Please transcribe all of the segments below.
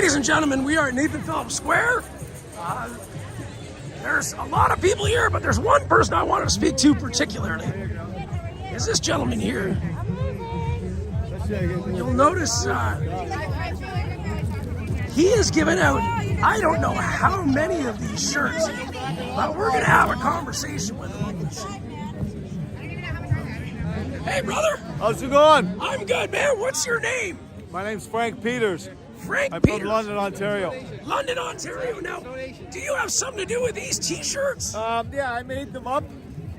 Ladies and gentlemen, we are at Nathan Phillips Square. There's a lot of people here, but there's one person I wanted to speak to particularly. Is this gentleman here? You'll notice he has given out, I don't know how many of these shirts, but we're gonna have a conversation with him. Hey, brother. How's it going? I'm good, man. What's your name? My name's Frank Peters. Frank I'm Peters. from London, Ontario. London, Ontario. Now, do you have something to do with these T-shirts? Yeah, I made them up.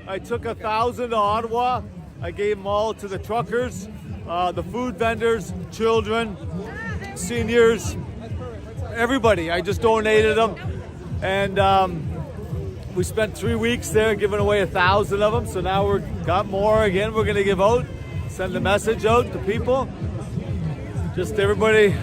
I took 1,000 to Ottawa. I gave them all to the truckers, the food vendors, children, seniors, everybody. I just donated them. And we spent 3 weeks there giving away 1,000 of them. So now we've got more again we're going to give out. Send a message out to people. Just everybody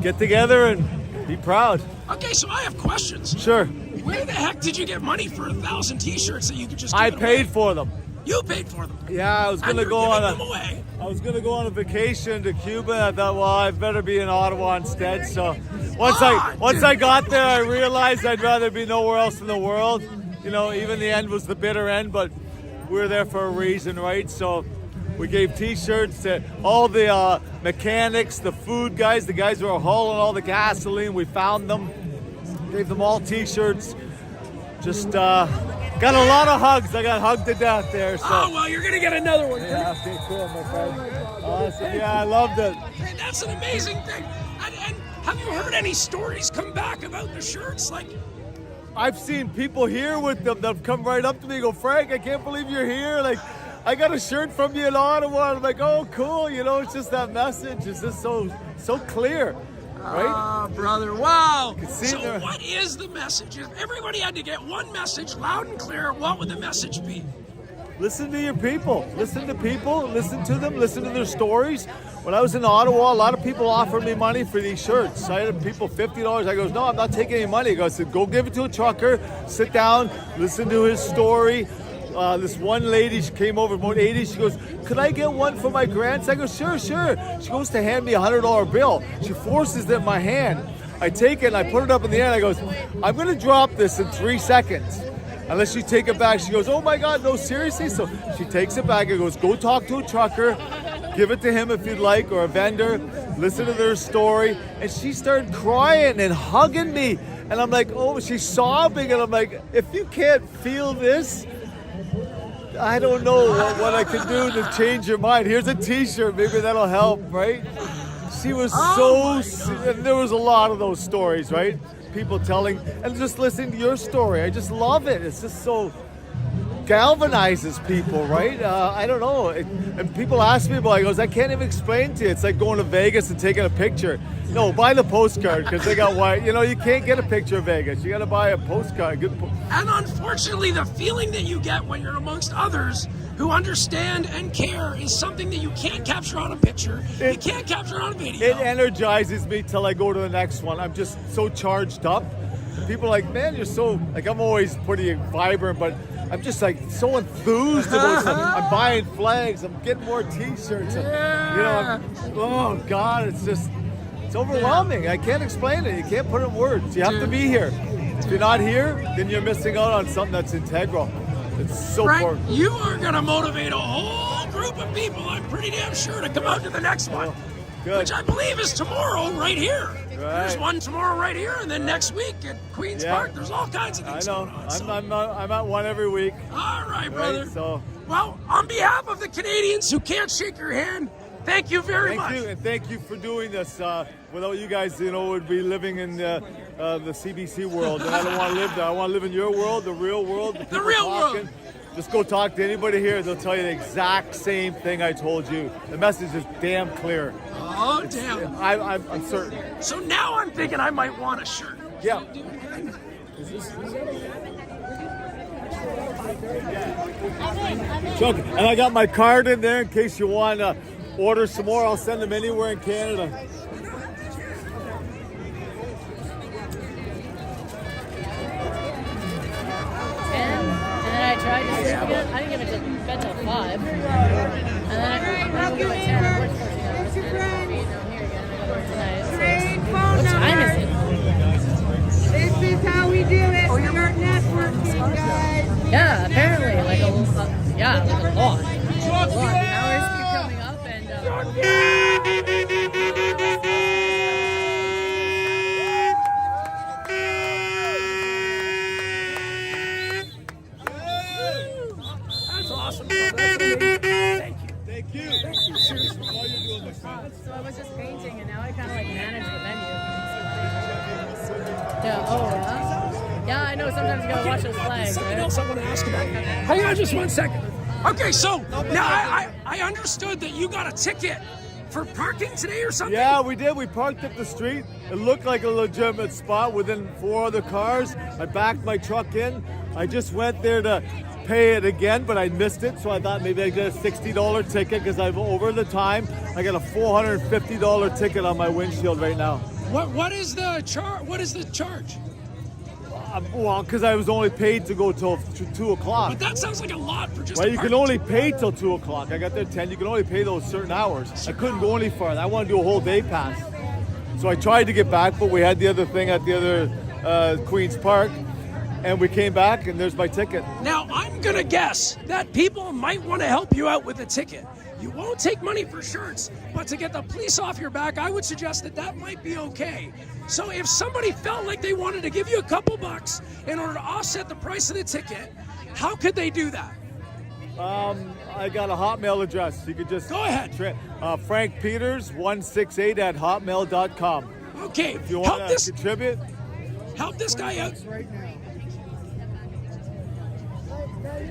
get together and be proud. Okay, so I have questions. Sure. Where the heck did you get money for 1,000 T-shirts that you could just I give paid away? for them. You paid for them. Yeah, I was And gonna you're go giving on them away. I was gonna go on a vacation to Cuba. I thought, well, I better be in Ottawa instead. So once I got there, I realized I'd rather be nowhere else in the world. You know, even the end was the bitter end, but we were there for a reason, right? So we gave T-shirts to all the mechanics, the food guys, the guys who were hauling all the gasoline. We found them, gave them all T-shirts. Just got a lot of hugs. I got hugged to death there. So. Oh, well, you're going to get another one. Yeah, okay, cool, my friend. Awesome. Yeah, I loved it. Hey, that's an amazing thing. And have you heard any stories come back about the shirts? Like, I've seen people here with them that have come right up to me and go, Frank, I can't believe you're here. Like, I got a shirt from you in Ottawa. I'm like, oh, cool. You know, it's just that message is just so clear, right? oh, brother, wow. see So there- what is the message? If everybody had to get one message loud and clear, what would the message be? Listen to your people. Listen to people. Listen to them. Listen to their stories. When I was in Ottawa, a lot of people offered me money for these shirts. I had people $50. I goes, no, I'm not taking any money. I said, go give it to a trucker. Sit down. Listen to his story. This one lady, she came over, about 80. She goes, could I get one for my grandson? I go, sure. She goes to hand me a $100 bill. She forces it in my hand. I take it and I put it up in the air. And I goes, I'm going to drop this in 3 seconds. Unless you take it back. She goes, oh my God, no, seriously? So she takes it back and goes, go talk to a trucker, give it to him if you'd like, or a vendor, listen to their story. And she started crying and hugging me. And I'm like, oh, she's sobbing. And I'm like, if you can't feel this, I don't know what I can do to change your mind. Here's a T-shirt, maybe that'll help, right? She was and there was a lot of those stories, right? People telling and just listening to your story. I just love it. It's just so galvanizes people, right? I don't know. And people ask me about it. I goes, I can't even explain to you. It's like going to Vegas and taking a picture. No, buy the postcard because they got white. You know, you can't get a picture of Vegas. You got to buy a postcard. And unfortunately, the feeling that you get when you're amongst others who understand and care is something that you can't capture on a picture. You can't capture on a video. It energizes me till I go to the next one. I'm just so charged up. People are like, man, you're so, like, I'm always pretty vibrant, but I'm just like so enthused about something. I'm buying flags. I'm getting more T-shirts. Yeah. You know, oh God, it's overwhelming. Yeah. I can't explain it. You can't put it in words. You have to be here. If you're not here, then you're missing out on something that's integral. It's so Frank, important. you are going to motivate a whole group of people, I'm pretty damn sure, to come out to the next one. Good. Which I believe is tomorrow right here. Right. There's one tomorrow right here, and then next week at Queen's Park, there's all kinds of I things know. going on. So. I'm at one every week. All right, brother. Right, so. Well, on behalf of the Canadians who can't shake your hand, thank you very much. Thank you, and thank you for doing this. Without you guys, would be living in the CBC world, and I don't want to live there. I want to live in your world, the real world. The real world. Just go talk to anybody here. They'll tell you the exact same thing I told you. The message is damn clear. Oh, damn. I'm certain. So now I'm thinking I might want a shirt. Yeah. Chuck, and I got my card in there in case you want to order some more. I'll send them anywhere in Canada. I tried to sleep again. I didn't give it to bed till 5. And then I went to go at 10. I worked 14 hours. And then I'm here again. I got to work tonight. What time is it? Yeah, apparently, like a lot. The hours keep coming up, and That's awesome. That's amazing. Thank you. Thank you. Seriously. All you're doing, my friend. so I was just painting, and now I kind of like manage the venue. Yeah. Oh, yeah. Yeah, I know. Sometimes you gotta watch those flags, Something right? else I want to ask about. Hang on just 1 second. Okay, so now I understood that you got a ticket for parking today or something? Yeah, we did. We parked up the street. It looked like a legitimate spot within 4 other cars. I backed my truck in. I just went there to pay it again, but I missed it, so I thought maybe I'd get a $60 ticket because I'm over the time. I got a $450 ticket on my windshield right now. What is the charge? What is the charge? Well, because I was only paid to go till 2 o'clock. But that sounds like a lot for just. Well, a you can parking only ticket. pay till 2 o'clock. I got there 10. You can only pay those certain hours. I couldn't go any farther. I want to do a whole day pass. So I tried to get back, but we had the other thing at the other Queen's Park, and we came back, and there's my ticket. Now I'm gonna guess that people might want to help you out with a ticket. You won't take money for shirts, but to get the police off your back, I would suggest that might be okay. So if somebody felt like they wanted to give you a couple bucks in order to offset the price of the ticket, how could they do that? I got a Hotmail address. You could just Go ahead. Frank Peters 168 at hotmail.com. Okay, If you help want this to contribute, help this guy out.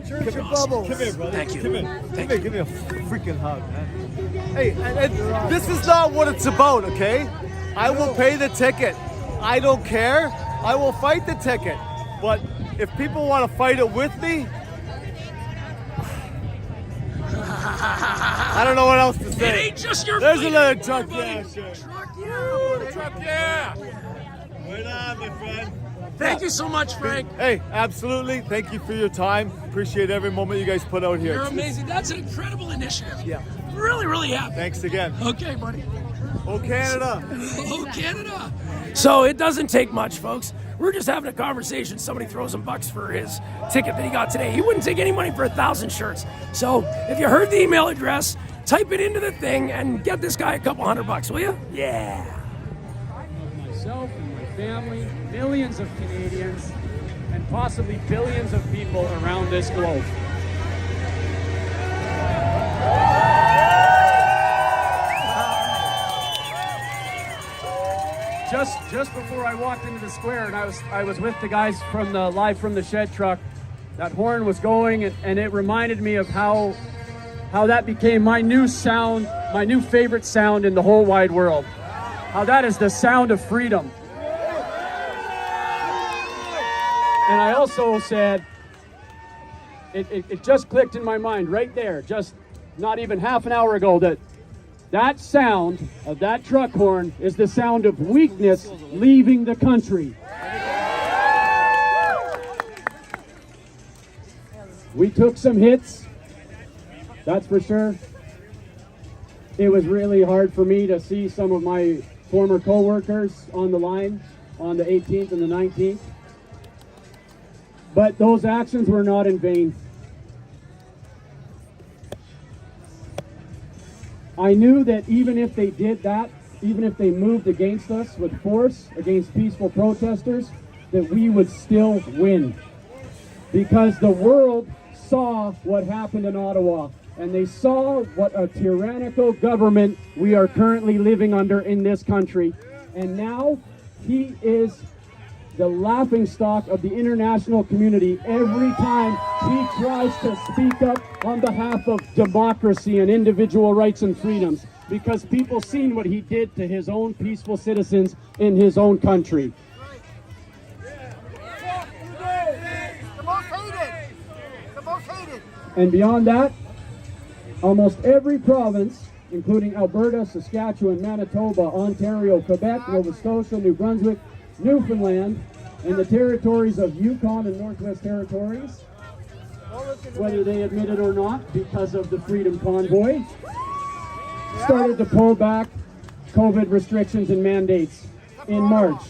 come here, brother. Thank you. Come here. Thank Give me a freaking hug, man. Hey, and this is not what it's about, okay? I will pay the ticket. I don't care. I will fight the ticket. But if people want to fight it with me, I don't know what else to It say. ain't just your There's fight another anymore, truck, buddy. yeah, sure. Truck yeah. Truck, yeah. Right on, my friend. Thank you so much, Frank. Hey, absolutely. Thank you for your time. Appreciate every moment you guys put out here. You're amazing. That's an incredible initiative. Yeah. Really, really happy. Thanks again. Okay, buddy. Oh, Canada. Oh, Canada. So it doesn't take much, folks. We're just having a conversation. Somebody throws some bucks for his ticket that he got today. He wouldn't take any money for 1,000 shirts. So if you heard the email address, type it into the thing and get this guy a couple $100, will you? Yeah. Myself and my family, millions of Canadians, and possibly billions of people around this globe. Just before I walked into the square, and I was with the guys from the live from the shed truck, that horn was going, and it reminded me of how that became my new sound, my new favorite sound in the whole wide world. How that is the sound of freedom. And I also said, it just clicked in my mind right there, just not even half an hour ago, that sound of that truck horn is the sound of weakness leaving the country. We took some hits, that's for sure. It was really hard for me to see some of my former co-workers on the line on the 18th and the 19th. But those actions were not in vain. I knew that even if they did that, even if they moved against us with force, against peaceful protesters, that we would still win. Because the world saw what happened in Ottawa, and they saw what a tyrannical government we are currently living under in this country. And now he is the laughingstock of the international community every time he tries to speak up on behalf of democracy and individual rights and freedoms, because people seen what he did to his own peaceful citizens in his own country. And beyond that, almost every province, including Alberta, Saskatchewan, Manitoba, Ontario, Quebec, Nova Scotia, New Brunswick, Newfoundland, and the territories of Yukon and Northwest Territories, whether they admit it or not, because of the Freedom Convoy, started to pull back COVID restrictions and mandates in March.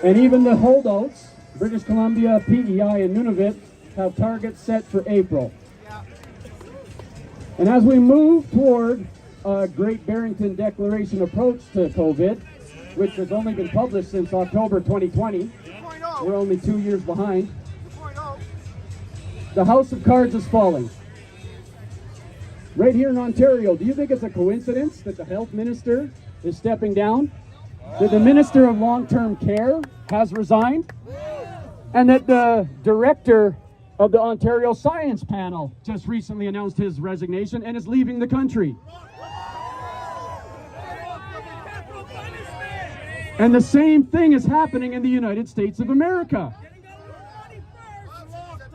And even the holdouts, British Columbia, PEI, and Nunavut have targets set for April. And as we move toward a Great Barrington Declaration approach to COVID, which has only been published since October 2020, we're only 2 years behind, the house of cards is falling. Right here in Ontario, do you think it's a coincidence that the health minister is stepping down? That the Minister of Long-Term Care has resigned? And that the director of the Ontario Science Panel just recently announced his resignation and is leaving the country? And the same thing is happening in the United States of America.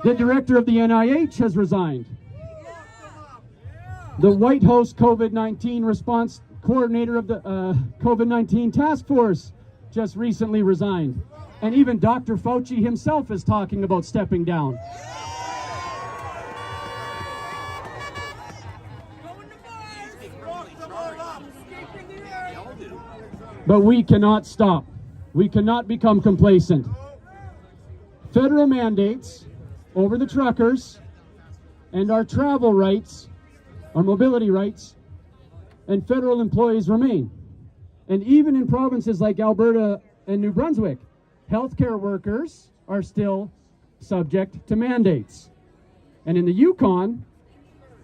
The director of the NIH has resigned. The White House COVID-19 response coordinator of the COVID-19 task force just recently resigned. And even Dr. Fauci himself is talking about stepping down. But we cannot stop. We cannot become complacent. Federal mandates over the truckers and our travel rights, our mobility rights, and federal employees remain. And even in provinces like Alberta and New Brunswick, healthcare workers are still subject to mandates. And in the Yukon,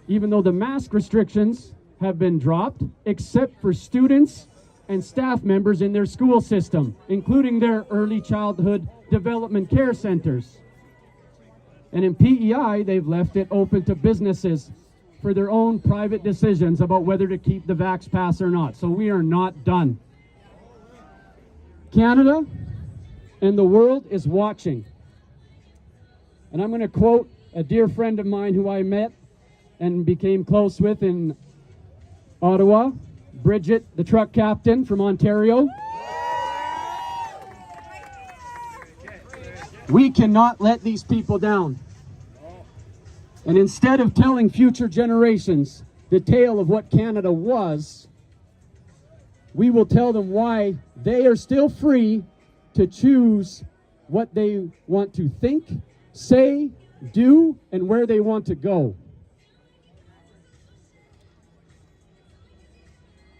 even though the mask restrictions have been dropped, except for students and staff members in their school system, including their early childhood development care centers. And in PEI, they've left it open to businesses for their own private decisions about whether to keep the Vax Pass or not. So we are not done. Canada and the world is watching. And I'm going to quote a dear friend of mine who I met and became close with in Ottawa, Bridget, the truck captain from Ontario. We cannot let these people down. And instead of telling future generations the tale of what Canada was, we will tell them why they are still free to choose what they want to think, say, do, and where they want to go.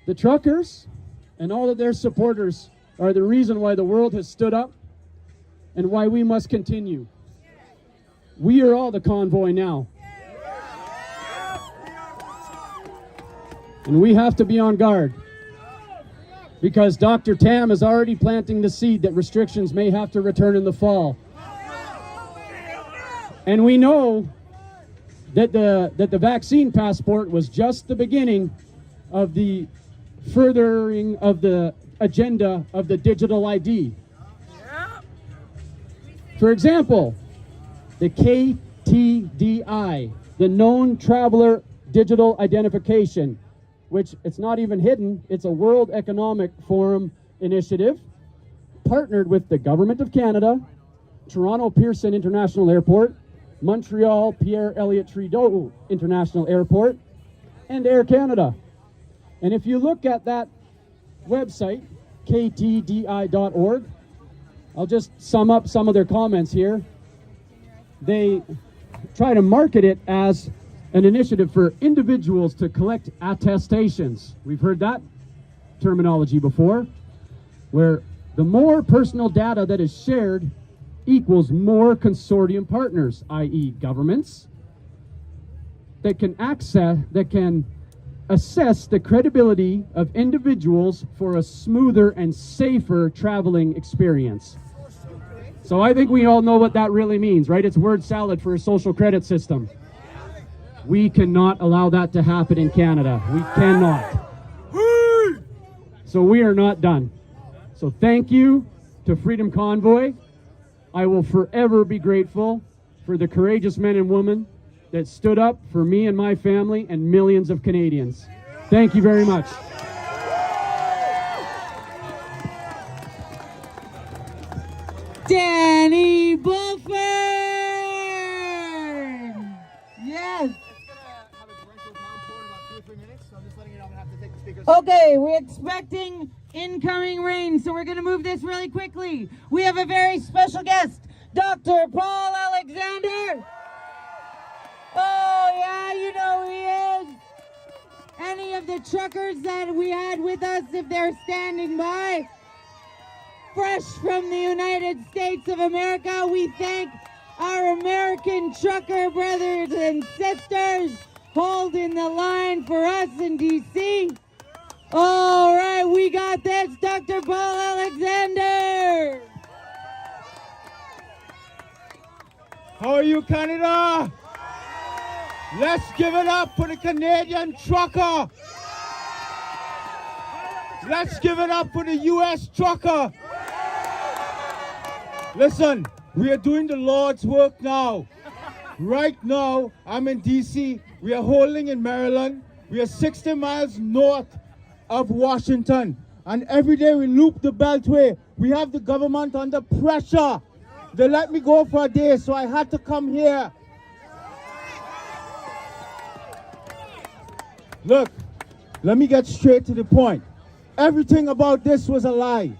The truckers and all of their supporters are the reason why the world has stood up and why we must continue. We are all the convoy now. And we have to be on guard, because Dr. Tam is already planting the seed that restrictions may have to return in the fall. And we know that the vaccine passport was just the beginning of the furthering of the agenda of the digital ID. For example, the KTDI, the Known Traveler Digital Identification, which it's not even hidden, it's a World Economic Forum initiative, partnered with the Government of Canada, Toronto Pearson International Airport, Montreal Pierre Elliott Trudeau International Airport, and Air Canada. And if you look at that website, ktdi.org, I'll just sum up some of their comments here. They try to market it as an initiative for individuals to collect attestations. We've heard that terminology before, where the more personal data that is shared equals more consortium partners, i.e. governments, that can assess the credibility of individuals for a smoother and safer traveling experience. So I think we all know what that really means, right? It's word salad for a social credit system. We cannot allow that to happen in Canada. We cannot. So we are not done. So thank you to Freedom Convoy. I will forever be grateful for the courageous men and women that stood up for me and my family and millions of Canadians. Thank you very much. Danny Bulford! Yes. Okay, we're expecting incoming rain, so we're going to move this really quickly. We have a very special guest, Dr. Paul Alexander. Oh, yeah, you know who he is. Any of the truckers that we had with us, if they're standing by, fresh from the United States of America, we thank our American trucker brothers and sisters holding the line for us in D.C. All right, we got this, Dr. Paul Alexander. How are you, Canada? Let's give it up for the Canadian trucker. Let's give it up for the U.S. trucker. Listen, we are doing the Lord's work now. Right now, I'm in D.C. We are holding in Maryland. We are 60 miles north of Washington. And every day we loop the Beltway. We have the government under pressure. They let me go for a day, so I had to come here. Look, let me get straight to the point. Everything about this was a lie.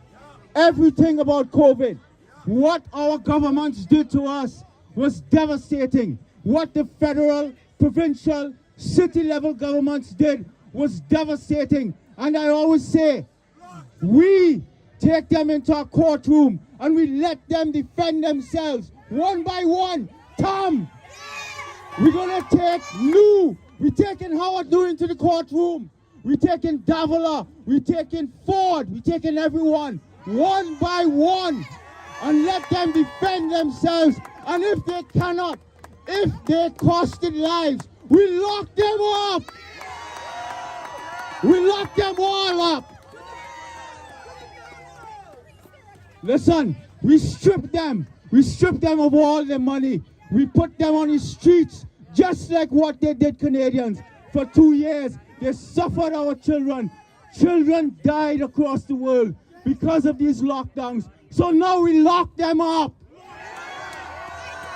Everything about COVID. What our governments did to us was devastating. What the federal, provincial, city level governments did was devastating. And I always say, we take them into a courtroom and we let them defend themselves one by one. Tom, we're gonna take Lou. We're taking Howard New into the courtroom. We're taking Davila. We're taking Ford. We're taking everyone one by one and let them defend themselves. And if they cannot, if they costed lives, we lock them up. We lock them all up. Listen, we strip them. We strip them of all their money. We put them on the streets, just like what they did Canadians. For 2 years, they suffered our children. Children died across the world because of these lockdowns. So now we lock them up.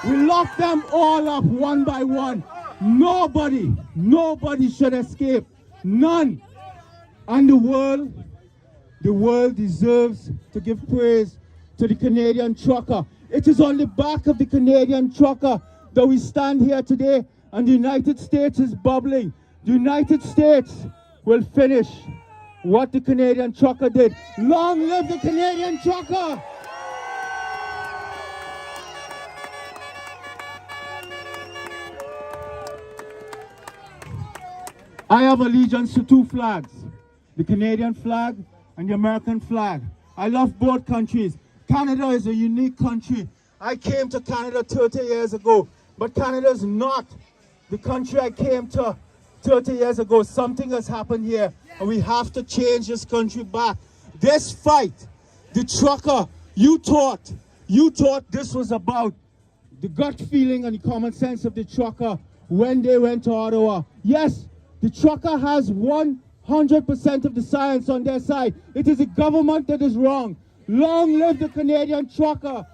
We lock them all up one by one. Nobody should escape. None. And the world deserves to give praise to the Canadian trucker. It is on the back of the Canadian trucker that we stand here today, and the United States is bubbling. The United States will finish what the Canadian trucker did. Long live the Canadian trucker! I have allegiance to two flags, the Canadian flag and the American flag. I love both countries. Canada is a unique country. I came to Canada 30 years ago, but Canada is not the country I came to 30 years ago. Something has happened here, and we have to change this country back. This fight, the trucker, you thought this was about the gut feeling and the common sense of the trucker when they went to Ottawa. Yes, the trucker has 100% of the science on their side. It is the government that is wrong. Long live the Canadian trucker.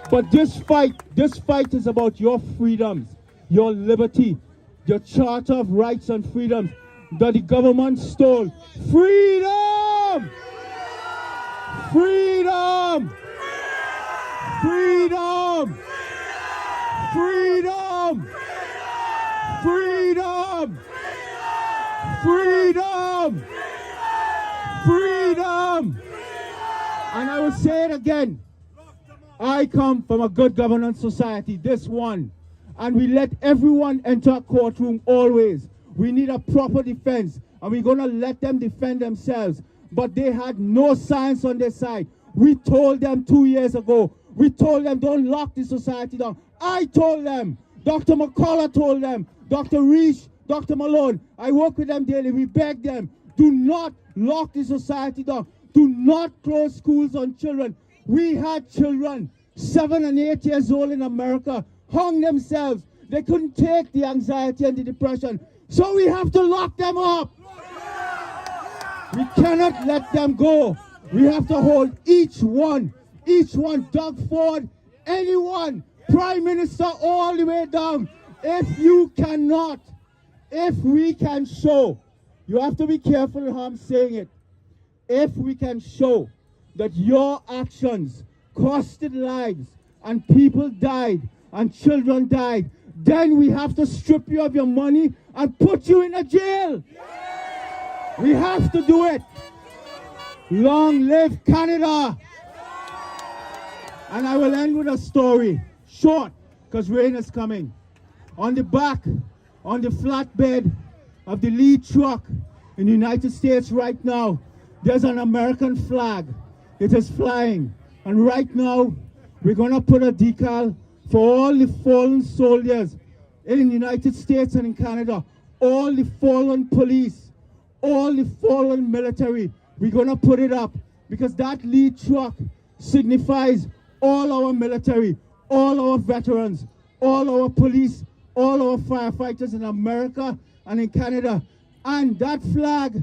But this fight is about your freedoms, your liberty, your Charter of Rights and Freedoms that the government stole. Freedom! Freedom! Freedom! Freedom! Freedom! Freedom! Freedom! And I will say it again. I come from a good governance society, this one. And we let everyone enter a courtroom always. We need a proper defense. And we're going to let them defend themselves. But they had no science on their side. We told them 2 years ago. We told them don't lock the society down. I told them. Dr. McCullough told them. Dr. Reich, Dr. Malone. I work with them daily. We beg them. Do not lock the society down. Do not close schools on children. We had children, 7 and 8 years old in America, hung themselves. They couldn't take the anxiety and the depression. So we have to lock them up. We cannot let them go. We have to hold each one, Doug Ford, anyone, Prime Minister, all the way down. If you cannot, if we can show, you have to be careful how I'm saying it. If we can show that your actions costed lives and people died and children died, then we have to strip you of your money and put you in a jail. We have to do it. Long live Canada. And I will end with a story, short, because rain is coming. On the back, on the flatbed of the lead truck in the United States right now, there's an American flag. It is flying. And right now, we're going to put a decal for all the fallen soldiers in the United States and in Canada, all the fallen police, all the fallen military. We're going to put it up because that lead truck signifies all our military, all our veterans, all our police, all our firefighters in America and in Canada. And that flag,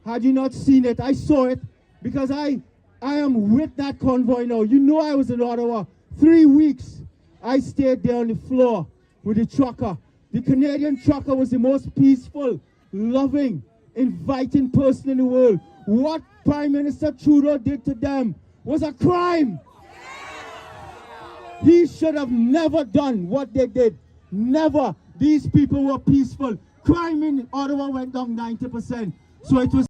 had you not seen it, I saw it because I am with that convoy now. You know I was in Ottawa 3 weeks. I stayed there on the floor with the trucker. The Canadian trucker was the most peaceful, loving, inviting person in the world. What Prime Minister Trudeau did to them was a crime. He should have never done what they did. Never. These people were peaceful. Crime in Ottawa went down 90%. So it was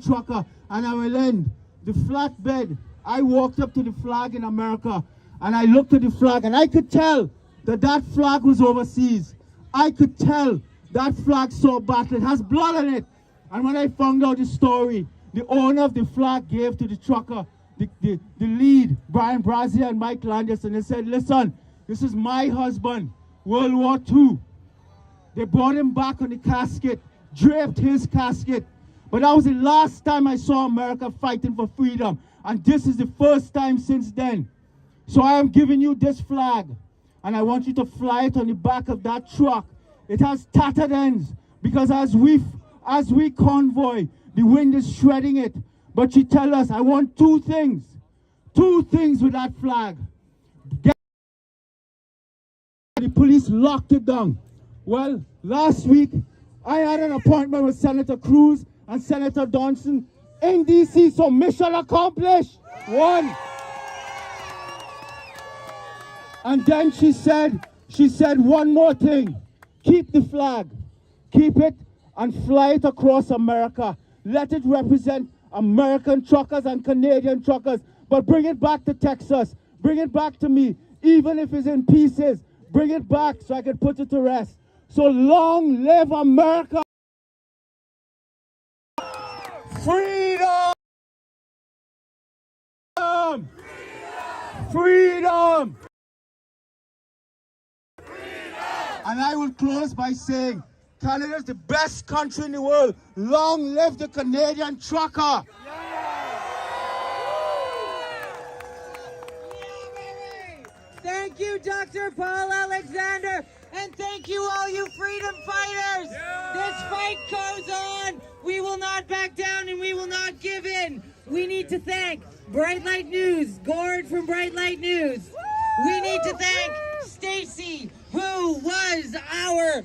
trucker. And I will end. The flatbed. I walked up to the flag in America and I looked at the flag and I could tell that that flag was overseas. I could tell that flag saw battle. It has blood on it. And when I found out the story, the owner of the flag gave to the trucker, the lead, Brian Brazier and Mike Landis, and they said, listen, this is my husband, World War II. They brought him back on the casket, draped his casket. But that was the last time I saw America fighting for freedom. And this is the first time since then. So I am giving you this flag. And I want you to fly it on the back of that truck. It has tattered ends. Because as we convoy, the wind is shredding it. But she tell us, I want two things. Two things with that flag. The police locked it down. Well, last week, I had an appointment with Senator Cruz and Senator Johnson in D.C., so mission accomplished. One. And then she said one more thing. Keep the flag. Keep it and fly it across America. Let it represent American truckers and Canadian truckers. But bring it back to Texas. Bring it back to me. Even if it's in pieces, bring it back so I can put it to rest. So long live America. Freedom! Freedom! And I will close by saying, Canada is the best country in the world. Long live the Canadian trucker. Thank you, Dr. Paul Alexander, and thank you all you freedom fighters. This fight goes on. We will not back down and we will not give in. We need to thank Bright Light News, Gord from Bright Light News. We need to thank Stacy, who was our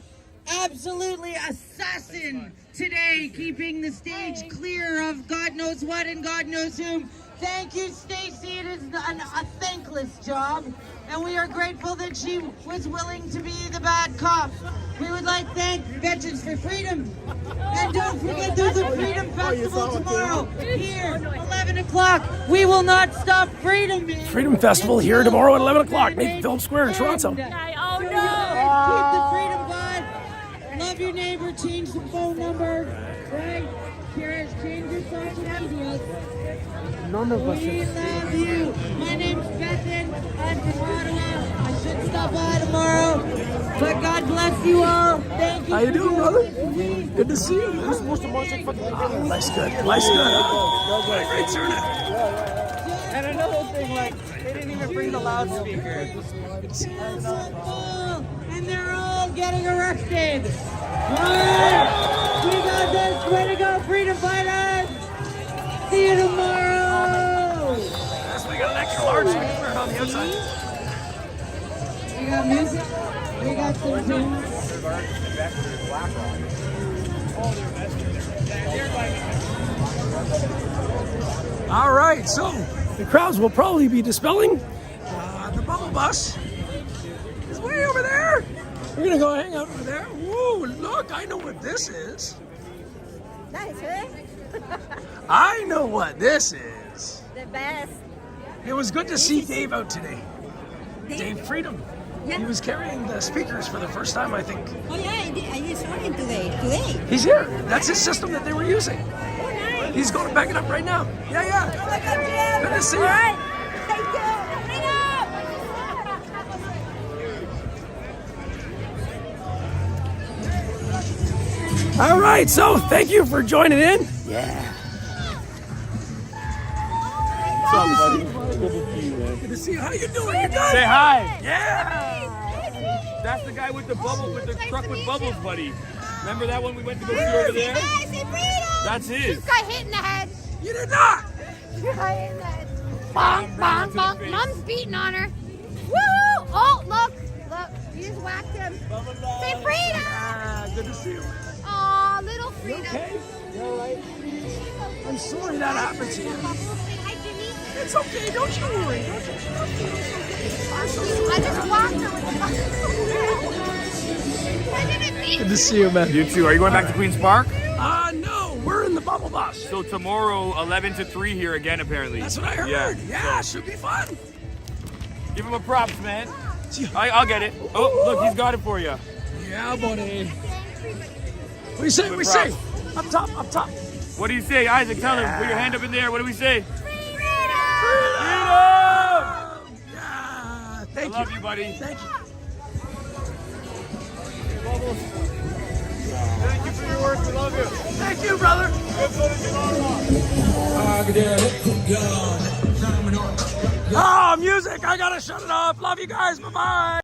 absolutely assassin today, keeping the stage clear of God knows what and God knows whom. Thank you, Stacy. It is a thankless job, and we are grateful that she was willing to be the bad cop. We would like to thank Veterans for Freedom. And don't forget, there's a Freedom Festival tomorrow here, 11 o'clock. We will not stop freedom. Freedom Festival here tomorrow at 11 o'clock, Nathan Phillips Square in Toronto. Keep the freedom vibe. Love your neighbor. Change the phone number. Right? Change your social media. None of us. We love you. My name's Bethan. I'm from Ottawa. I should stop by tomorrow. But God bless you all. Thank you. How you doing, brother? Good to see you. Life's good. Life's good. Great turnout. And another thing, like, they didn't even bring the loudspeaker. And they're all getting arrested. Right. We got this. Way to go, freedom fighters. See you tomorrow. Yes, we got an extra large on the outside. We got music. We got some tunes. All right, so the crowds will probably be dispelling. The bubble bus is way over there. We're gonna go hang out over there. Whoa, look, I know what this is. Nice, huh? I know what this is. The best. It was good to see Dave out today. Dave Freedom. Yeah. He was carrying the speakers for the first time, I think. Oh yeah, I just saw him today. Today. He's here. That's his system that they were using. Oh nice. He's going to back it up right now. Yeah, yeah. Oh my God, Jim. Good to see All you. right. Thank you. All right, so thank you for joining in. Yeah. What's up, buddy? Good to see you, man. Good to see you. How you doing? You good? Say hi. Yeah. That's the guy with the bubble, with the truck with bubbles, buddy. Remember that one we went to go see over there? That's his. Got hit in the head. You did not. Got hit in the head. Bonk, bonk, bonk. Mom's beating on her. Woo! Oh, look. Look. You just whacked him. Say freedom. Ah, good to see you. Aw, little You freedom. okay? You all right? I'm sorry that happened to you. Hi, Jimmy. It's okay. Don't you worry. Don't you I just whacked her with the I didn't mean Good to see you, man. You too. Are you going back to Queen's Park? No, we're in the bubble bus. So tomorrow, 11 to 3 here again, apparently. That's what I heard. Yeah, should be fun. Give him a props, man. I'll get it. Oh, look, he's got it for you. Yeah, buddy. What do you say? Good We say props. up top, up top. What do you say, Isaac? Tell him. Put your hand up in there. What do we say? Freedom! Yeah, thank you. I love you, buddy. Thank you. Thank you for your work. We love you. Thank you, brother. Oh, music. I gotta shut it off. Love you guys. Bye-bye.